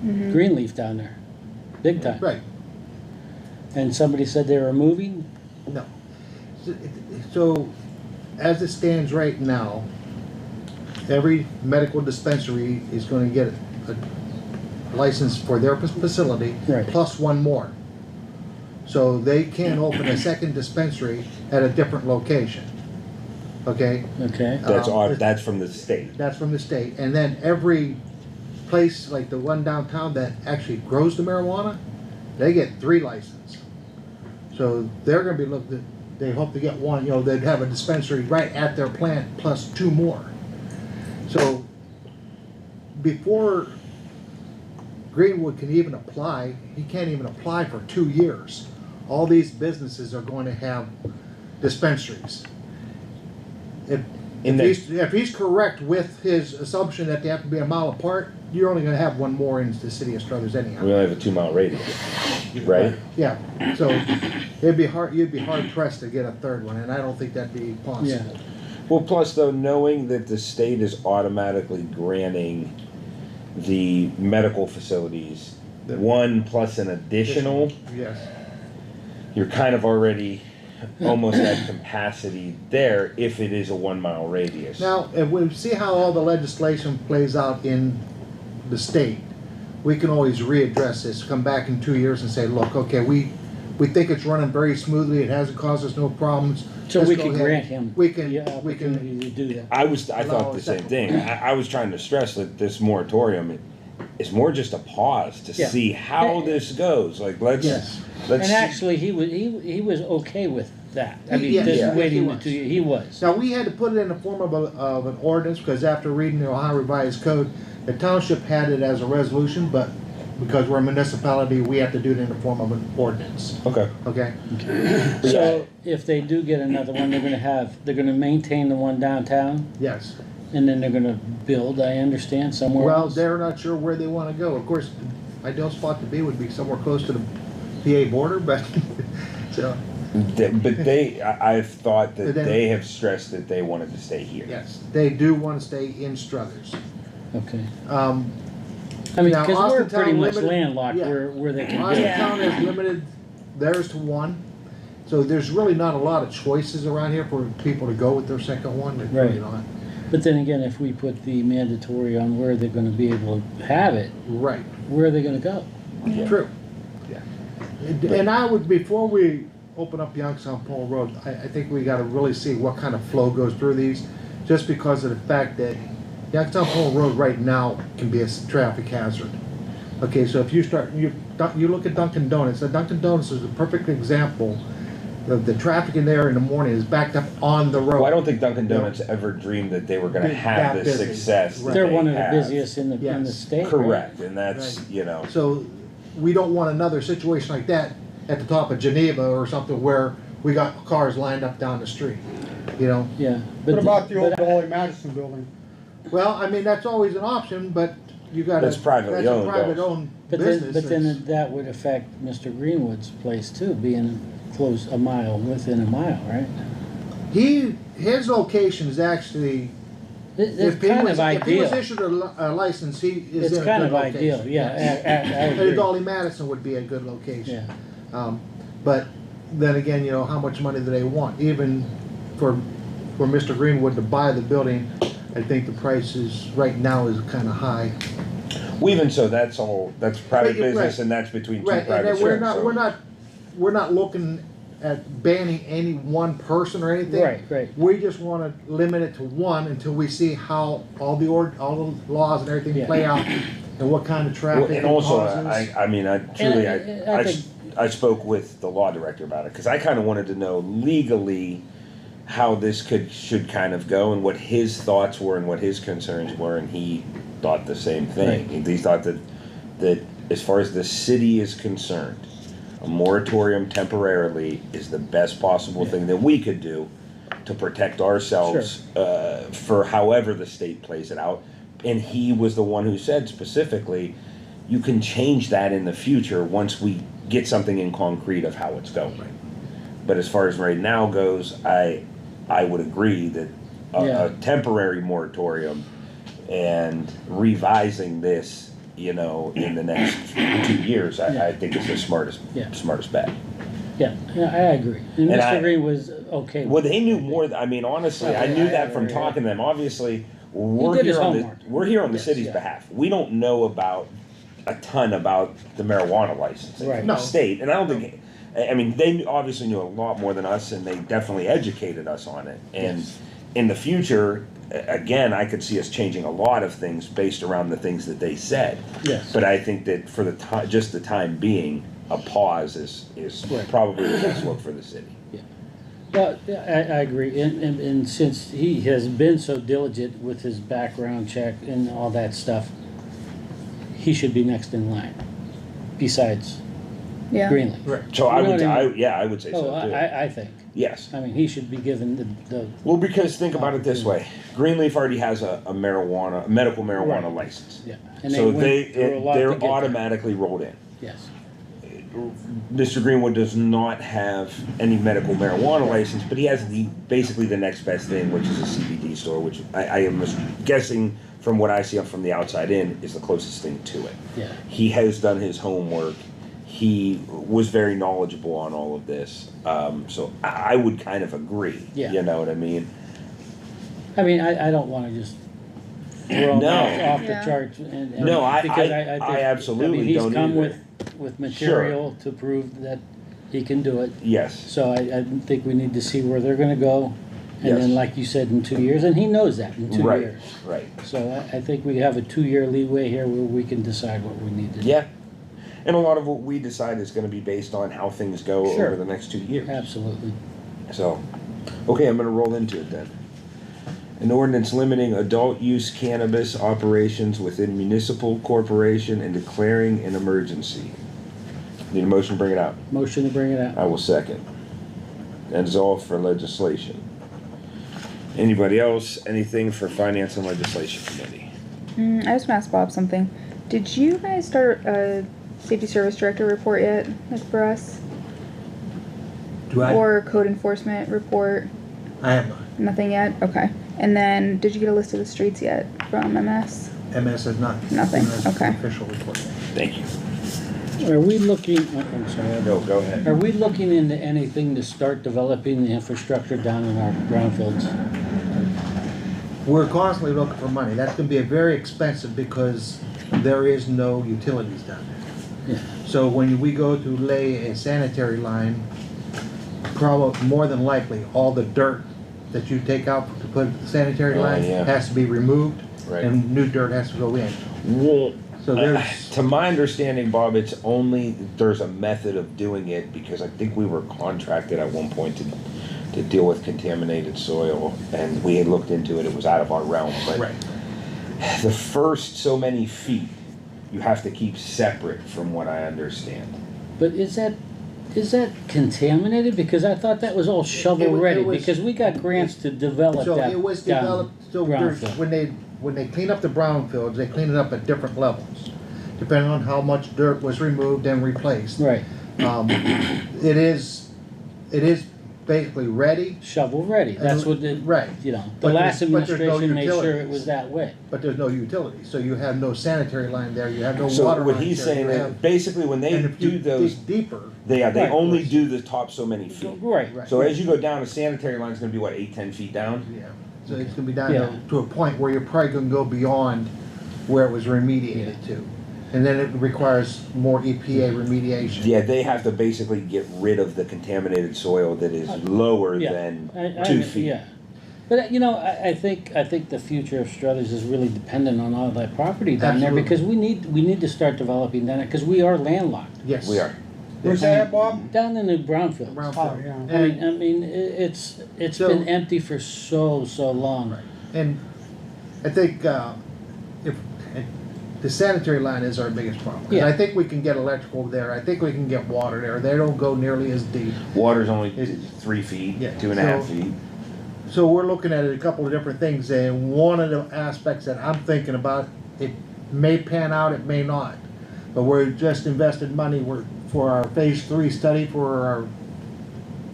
Greenleaf down there, big time. Right. And somebody said they were moving? No. So, as it stands right now, every medical dispensary is going to get a license for their facility, Right. plus one more. So they can't open a second dispensary at a different location. Okay? Okay. That's from the state. That's from the state. And then every place, like the one downtown that actually grows the marijuana, they get 3 licenses. So they're going to be looking. They hope to get one. You know, they'd have a dispensary right at their plant plus 2 more. So before Greenwood can even apply, he can't even apply for 2 years. All these businesses are going to have dispensaries. If he's correct with his assumption that they have to be a mile apart, you're only going to have one more in the city of Struthers anyhow. We only have a 2-mile radius, right? Yeah. So it'd be hard. You'd be hard pressed to get a third one, and I don't think that'd be possible. Yeah. Well, plus though, knowing that the state is automatically granting the medical facilities one plus an additional, Yes. you're kind of already almost at capacity there if it is a 1-mile radius. Now, if we see how all the legislation plays out in the state, we can always readdress this, come back in 2 years and say, look, okay, we think it's running very smoothly, it hasn't caused us no problems. So Let's we go can ahead. grant him We can, the we can, opportunity to do that. I allow thought a the same second. thing. I was trying to stress that this moratorium is more just a pause to Yeah. see how this goes. Like Yes. let's And see. actually, he was okay with that. I mean, Yeah, just yeah, waiting he the 2 years. He was. now we had to put it in the form of an ordinance, because after reading the Ohio Revised Code, the township had it as a resolution, but because we're a municipality, we have to do it in the form of an ordinance, Okay. okay? So if they do get another one, they're gonna maintain the one downtown, Yes. and then they're gonna build, I understand, somewhere Well, else. they're not sure where they want to go. Of course, the ideal spot to be would be somewhere close to the PA border, but, so, I've thought that But then- they have stressed that they wanted to stay here. yes, they do want to stay in Struthers. Okay. I I mean, because we're Austintown pretty much limited- landlocked yeah. where they can build. Austintown has limited theirs to 1, so there's really not a lot of choices around here for people to go with their second one. There's really Right. not. But then again, if we put the mandatory on where they're gonna be able to have it, Right, where are they gonna go? Yeah. true. Yeah. And I would, before we open up Youngstown Pole Road, I think we gotta really see what kind of flow goes through these, just because of the fact that Youngstown Pole Road right now can be a traffic hazard. Okay, so if you look at Dunkin' Donuts, Dunkin' Donuts is a perfect example of the traffic in there in the morning is backed up on the road. Well, I don't think Dunkin' Donuts ever dreamed that they were going to That have the busy. success that Right. They're they one of the have. busiest in the Yes. state. right? Correct, and that's, Right. So we don't want another situation like that at the top of Geneva or something where we got cars lined up down the street, you know? Yeah. What about the old but- Dolly Madison building? Well, I mean, that's always an option, but you gotta. That's privately that's owned, a private though. owned But business. then that would affect Mr. Greenwood's place too, being close within a mile, right? His location is actually, It's if he kind was, of if he was ideal. issued a license, he is It's in a kind good of ideal, location. yeah, I And agree. Dolly Madison would be a good location. Yeah, But then again, you know, how much money do they want? Even for Mr. Greenwood to buy the building, I think the price is, right now, is kind of high. Well, even so, that's private Right, business, right. and that's between two Right, and private then we're firms, not, so- we're not looking at banning any one person or anything. right. We just wanna limit it to one until we see how all the laws and everything Yeah. play out and what kind of Well, traffic it and also, causes. I mean, I truly, I think- I spoke with the law director about it, because I kind of wanted to know legally how this should kind of go, and what his thoughts were and what his concerns were, and he thought the same thing. He thought that as far as the city is concerned, a moratorium temporarily is the best possible thing that we could do to protect ourselves for however the state plays it out. And he was the one who said specifically, you can change that in the future once we get something in concrete of how it's going. But as far as right now goes, I would agree that a temporary moratorium and revising this you know, in the next 2 years, Yeah. I think is the smartest Yeah. bet. Yeah, I agree. And And Mr. Green was okay Well, with they it, knew I think. more. I mean, honestly, Yeah, I knew yeah, that yeah, from yeah. talking to them. Obviously, we're did his here on homework. we're here on the Yes, city's yeah. behalf. We don't know about a ton about the marijuana licensing Right. from the No. state, and I don't think. I mean, they obviously knew a lot more than us, and they definitely educated us on it. And Yes. in the future, again, I could see us changing a lot of things based around the things that they said. Yes. But I think that for the time, just the time being, a pause is Right. probably the best look for the city. Well, I agree, and since he has been so diligent with his background check and all that stuff, he should be next in line, besides Yeah. Greenleaf. Right. So I You know would, what I mean? yeah, I would say Oh, so too. I think. Yes. I mean, he should be given the Well, because think about it this way: Greenleaf already has a medical marijuana Right. license, yeah. And so went through a lot to they're get there. automatically rolled in. Yes. Mr. Greenwood does not have any medical marijuana license, but he has basically the next best thing, which is a CBD store, which I am guessing from what I see from the outside in is the closest thing to it. Yeah. He has done his homework. He was very knowledgeable on all of this. So I would kind of agree. Yeah. You know what I mean? I mean, I don't want to just throw him No. off the Yeah. charts. And No, I- because I think, absolutely I mean, don't he's come either. with material to prove that he can do it. Yes. So I think we need to see where they're gonna go. And Yes. then, like you said, in 2 years, and he knows that in 2 Right. years. Right. So I think we have a 2-year leeway here where we can decide what we need to do. Yeah. And a lot of what we decide is going to be based on how things go Sure. over the next 2 years. Absolutely. So, okay, I'm going to roll into it then. An ordinance limiting adult use cannabis operations within municipal corporation and declaring an emergency. Need a motion to bring it out? Motion to bring it out. I will second. That is all for legislation. Anybody else? Anything for Finance and Legislation Committee? I just want to ask Bob something. Did you guys start a safety service director report yet, like for us? Do I? Or code enforcement report? I have not. Nothing yet? Okay. And then, did you get a list of the streets yet from MS? MS has not. Nothing. given us an Okay. Official report. Thank you. Are we looking, oh, I'm sorry. No, go ahead. Are we looking into anything to start developing the infrastructure down in our brownfields? We're constantly looking for money. That's gonna be a very expensive because there is no utilities down there. Yeah. So when we go to lay a sanitary line, probably more than likely, all the dirt that you take out to put the sanitary Oh, line yeah. has to be removed, Right. and new dirt has to go in. Well, So there's, to my understanding, Bob, it's only there's a method of doing it because I think we were contracted at one point to deal with contaminated soil, and we had looked into it. It was out of our realm, but right, the first so many feet you have to keep separate, from what I understand. But is that contaminated? Because I thought that was all shovel ready, it was- because we got grants to develop so that it was down developed, so there's, brownfield. when they clean up the brownfields, they clean it up at different levels, depending on how much dirt was removed and replaced. Right, It is basically ready, shovel ready, that's what the, right, you know, the But last there's no administration made sure it utilities. was that way. but there's no utility, so you have no sanitary line there, you have no So water what line he's there, saying you is have- basically when they and if you do those, dig deeper, they Right. only do the top so many feet. Right, Right. So as you go down, a sanitary line's going to be what 8-10 feet down. yeah, so it's gonna be down Yeah. to a point where you're probably gonna go beyond where it was remediated to. And then it requires more EPA remediation. Yeah, they have to basically get rid of the contaminated soil that is lower Yeah. than I 2 mean, feet. Yeah, but you know, I think the future of Struthers is really dependent on all that property down there, Absolutely. because we need to start developing down there, because we are landlocked. Yes. We are. Where's that at, Bob? Down in the brownfield. Brownfield. Oh, yeah. And, I mean, it's So- been empty for so long. right. And I think, if, the sanitary line is our biggest problem. And Yeah. I think we can get electrical there, I think we can get water there, they don't go nearly as deep. Water's only It- 3 feet, Yeah, 2.5 so- feet. So we're looking at a couple of different things, and one of the aspects that I'm thinking about, it may pan out, it may not. But we're just invested money for our phase 3 study for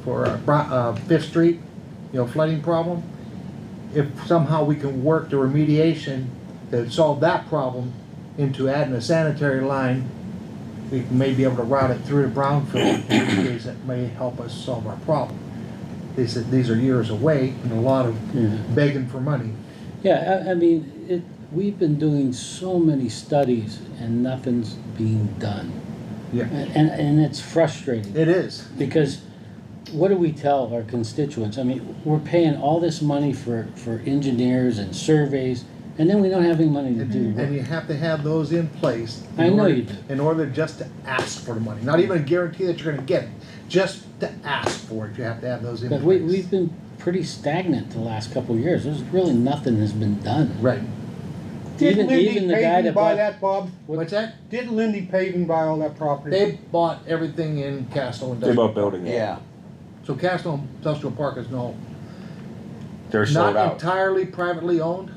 our Fifth Street, flooding problem. If somehow we can work the remediation to solve that problem into adding a sanitary line, we may be able to route it through the brownfield, in which case it may help us solve our problem. They said these are years away and a lot of begging for money. Yeah, I mean, we've been doing so many studies and nothing's being done. Yeah, And it's frustrating. it is. Because what do we tell our constituents? I mean, we're paying all this money for engineers and surveys, and then we don't have any money to do And work. you have to have those in place. I know you do. In order just to ask for the money, not even a guarantee that you're gonna get it, just to ask for it, you have to have those in But place. we've been pretty stagnant the last couple of years. There's really nothing has been done. Right. Didn't Lindy even the guy Paving that buy bought- that, Bob? What's that? Didn't Lindy Paving buy all that property? They bought everything in Castle They Industrial. bought building it. Yeah, So Castle Industrial Park is They're sold not out. entirely privately owned,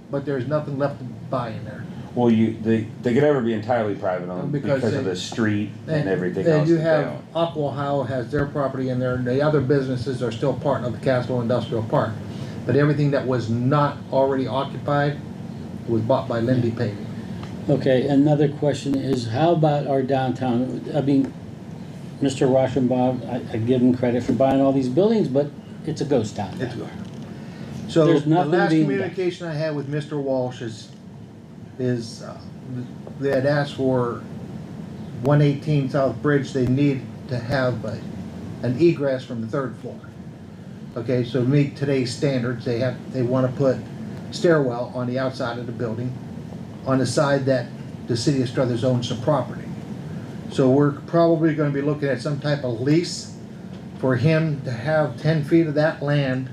but there's nothing left to buy in there. Well, they could never be entirely private owned Because because of they- the street and everything And else. you that have they own. Aqua Ohio has their property in there, and the other businesses are still part of the Castle Industrial Park. But everything that was not already occupied was bought by Lindy Paving. Okay, another question is, how about our downtown? I mean, Mr. Rauschenbaum, I give him credit for buying all these buildings, but it's a ghost town. It's So There's the nothing last being done. communication I had with Mr. Walsh is they had asked for 118 South Bridge. They need to have an egress from the third floor. Okay, so to meet today's standards, they want to put stairwell on the outside of the building, on the side that the city of Struthers owns the property. So we're probably going to be looking at some type of lease for him to have 10 feet of that land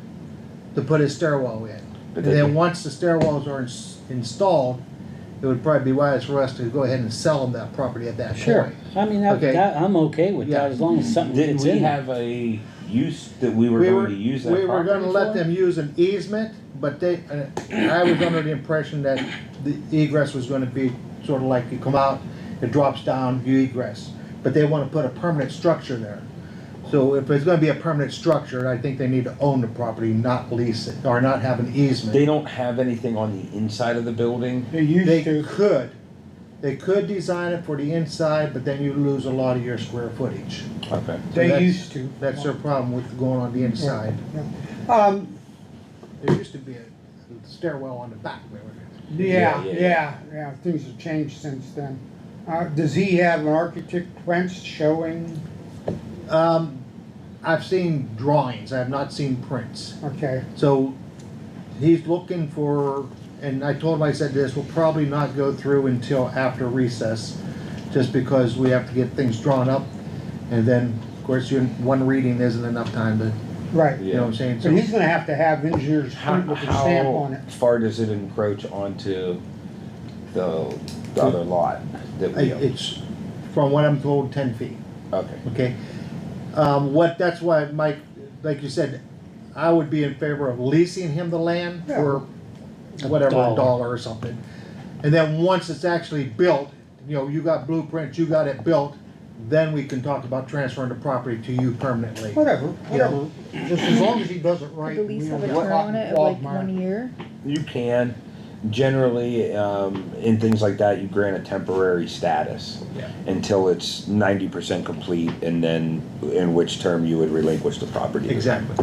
to put his stairwell in. But And they then can- once the stairwells are installed, it would probably be wise for us to go ahead and sell them that property at that Sure, point. I mean, Okay. I'm okay with Yeah. that, as long as something Didn't gets we in there. have a use that we were going to use that We were gonna property let for? them use an easement, but I was under the impression that the egress was gonna be sort of like you come out, it drops down, you egress. But they wanna put a permanent structure there. So if it's gonna be a permanent structure, I think they need to own the property, not lease it, or not have an easement. They don't have anything on the inside of the building. They used They to. they could design it for the inside, but then you lose a lot of your square footage. Okay. They that's- used to. That's their problem with going on the inside. Yeah. There used to be a stairwell on the back there. Yeah. Things have changed since then. Does he have an architect prints showing? I've seen drawings, I have not seen prints. Okay. So he's looking for, and I told him, I said this will probably not go through until after recess, just because we have to get things drawn up. And then, of course, one reading isn't enough time to, Right. you know what I'm saying? So he's gonna have to have engineers print with a stamp on it. How far does it encroach onto the other lot that we own? It's, from what I'm told, 10 feet. Okay. Okay, that's why, Mike, like you said, I would be in favor of leasing him the land for whatever, $1. a dollar or something. And then once it's actually built, you know, you got blueprints, you got it built, then we can talk about transferring the property to you permanently. Whatever. Just as long as he does it right. Could the lease we have a don't get term caught on in it of like quagmire. 1 year? You can. Generally, in things like that, you grant a temporary status Yeah. until it's 90% complete, and then in which term you would relinquish the property. Exactly.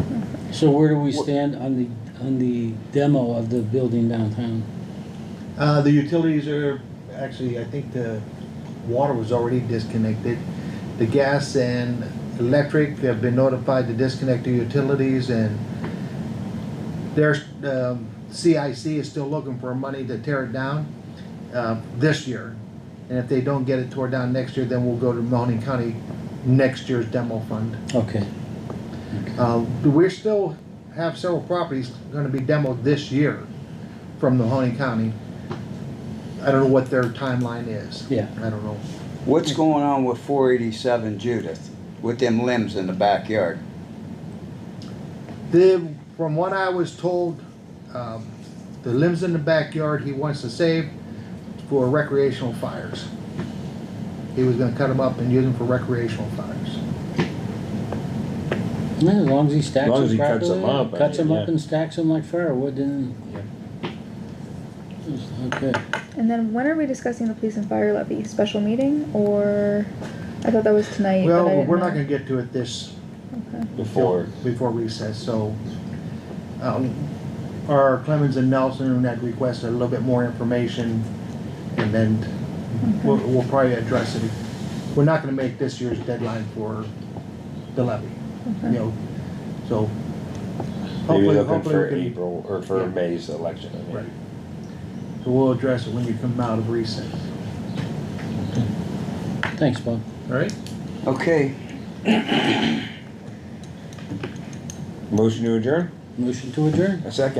So where do we stand on the demo of the building downtown? The utilities are, actually, I think the water was already disconnected. The gas and electric have been notified to disconnect the utilities, and there's, CIC is still looking for money to tear it down this year. And if they don't get it tore down next year, then we'll go to Mahoning County next year's demo fund. Okay, We still have several properties gonna be demoed this year from the Mahoning County. I don't know what their timeline is. yeah. I don't know. what's going on with 487 Judith, with them limbs in the backyard? From what I was told, the limbs in the backyard he wants to save for recreational fires. He was gonna cut them up and use them for recreational fires. Yeah, as long as he stacks As long as them he cuts properly, them up, I cuts mean, them up yeah. and stacks them like firewood, then Okay. And then when are we discussing the police and fire levy? Special meeting, or I thought that was tonight. but I Well, didn't we're know. not gonna get to it Okay. before recess, so, our Clemens and Nelson had requested a little bit more information, and then we'll probably address it. We're not gonna make this year's deadline for the levy, you know, so. Maybe hopefully- looking hopefully for we can- April, or for Yeah. May's election, I mean. Right. So we'll address it when you come out of recess. Thanks, Bob. All right? Okay, Motion to adjourn? Motion to adjourn? A second.